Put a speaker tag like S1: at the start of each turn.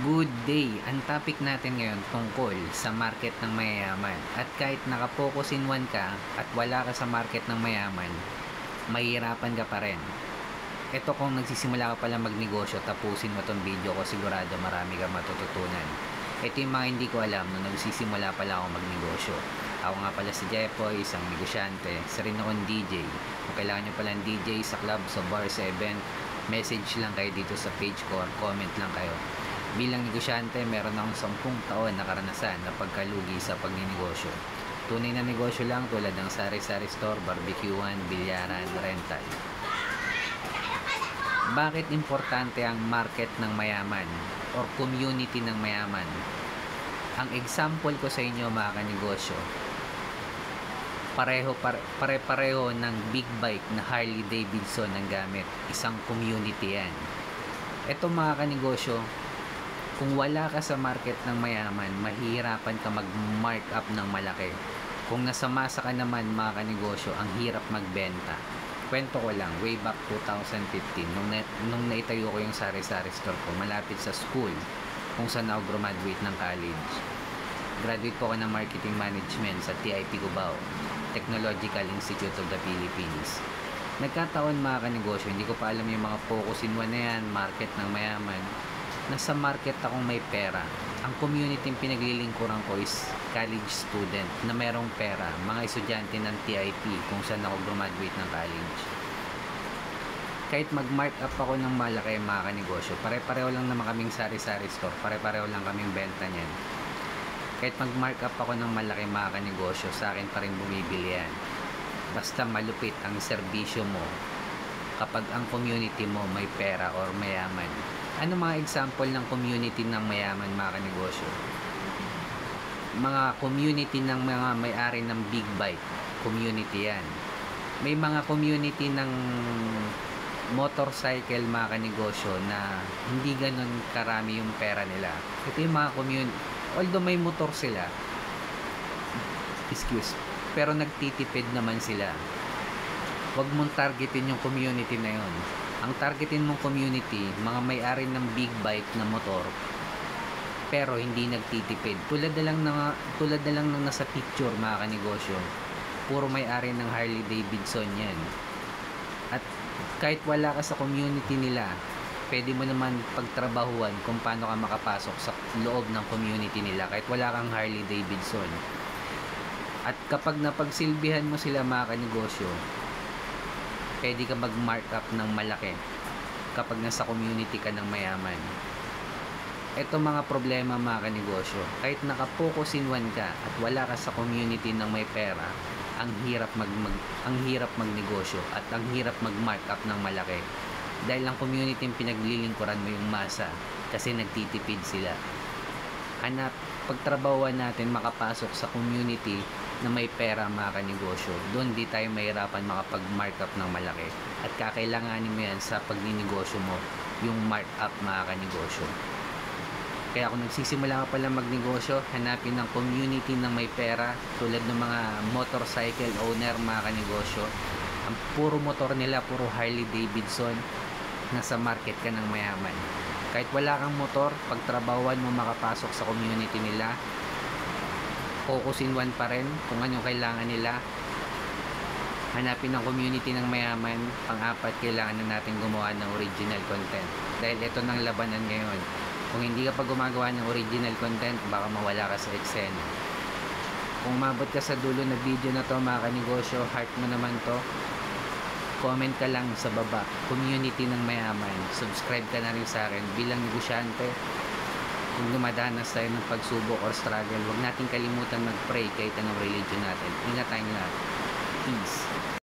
S1: Good day! Ang topic natin ngayon tungkol sa market ng mayayaman. At kahit nakapokus in one ka at wala ka sa market ng mayaman, mahihirapan ka pa rin. Ito kung nagsisimula ka pala magnegosyo, tapusin mo tong video ko, sigurado marami kang matututunan. Ito yung mga hindi ko alam nung nagsisimula pala ako magnegosyo. Ako nga pala si Jepoy, isang negosyante. Isa rin akong DJ. Kung kailangan nyo palang DJ sa club, sa bar, sa event, message lang kayo dito sa page ko or comment lang kayo. Bilang negosyante, meron akong 10 taon na karanasan na pagkalugi sa pagninegosyo. Tunay na negosyo lang tulad ng sari-sari store, barbecuehan, bilyaran, rental. Bakit importante ang market ng mayaman or community ng mayaman? Ang example ko sa inyo mga kanegosyo, pare-pareho ng big bike na Harley Davidson ang gamit. Isang community yan. Ito mga kanegosyo, kung wala ka sa market ng mayaman, mahihirapan ka mag-mark up ng malaki. Kung nasa masa ka naman mga kanegosyo, ang hirap magbenta. Kwento ko lang, way back 2015, nung naitayo ko yung sari-sari store ko, malapit sa school, kung saan ako graduate ng college. Graduate po ako ng Marketing Management sa TIP Cubao, Technological Institute of the Philippines. Nagkataon mga kanegosyo, hindi ko pa alam yung mga focus in one na yan, market ng mayaman. Nasa market akong may pera. Ang community yung pinaglilingkuran ko is college student na merong pera, mga estudyante ng TIP kung saan ako graduate ng college. Kahit mag-mark up ako ng malaki mga kanegosyo, pare-pareho lang naman kaming sari-sari store, pare-pareho lang kaming benta niyan. Kahit mag-mark up ako ng malaki mga kanegosyo, sa akin pa rin bumibili yan. Basta malupit ang serbisyo mo kapag ang community mo may pera or mayaman. Ano mga example ng community ng mayaman mga kanegosyo? Mga community ng mga may-ari ng big bike, community yan. May mga community ng motorcycle mga kanegosyo na hindi ganun karami yung pera nila. Ito yung mga community, although may motor sila, pero nagtitipid naman sila. Huwag mong targetin yung community na yun. Ang targetin mong community, mga may-ari ng big bike na motor, pero hindi nagtitipid. Tulad na lang ng nasa picture mga kanegosyo, puro may-ari ng Harley Davidson yan. At kahit wala ka sa community nila, pwede mo naman pagtrabahuan kung paano ka makapasok sa loob ng community nila kahit wala kang Harley Davidson. At kapag napagsilbihan mo sila mga kanegosyo, pwede ka mag-mark up ng malaki kapag nasa community ka ng mayaman. Ito mga problema mga kanegosyo, kahit nakapokus in one ka at wala ka sa community ng may pera, ang hirap magnegosyo at ang hirap mag-mark up ng malaki. Dahil ang community yung pinaglilingkuran mo yung masa kasi nagtitipid sila. Pagtrabahuan natin makapasok sa community na may pera mga kanegosyo, doon di tayo mahirapan makapag-markup ng malaki at kakailanganin mo yan sa pagninegosyo mo, yung markup mga kanegosyo. Kaya kung nagsisimula ka pala magnegosyo, hanapin ng community ng may pera tulad ng mga motorcycle owner mga kanegosyo. Ang puro motor nila, puro Harley Davidson, nasa market ka ng mayaman. Kahit wala kang motor, pagtrabahuan mo makapasok sa community nila, focus in one pa rin kung anong kailangan nila. Hanapin ng community ng mayaman. Pang-apat, kailangan na natin gumawa ng original content. Dahil ito ng labanan ngayon. Kung hindi ka pa gumagawa ng original content, baka mawala ka sa eksena. Kung umabot ka sa dulo na video na to mga kanegosyo, heart mo naman to, comment ka lang sa baba, community ng mayaman. Subscribe ka na rin sa akin bilang negosyante. Kung dumadanas tayo ng pagsubok or struggle, huwag natin kalimutan mag-pray kahit anong religion natin. Ingat tayong lahat. Peace.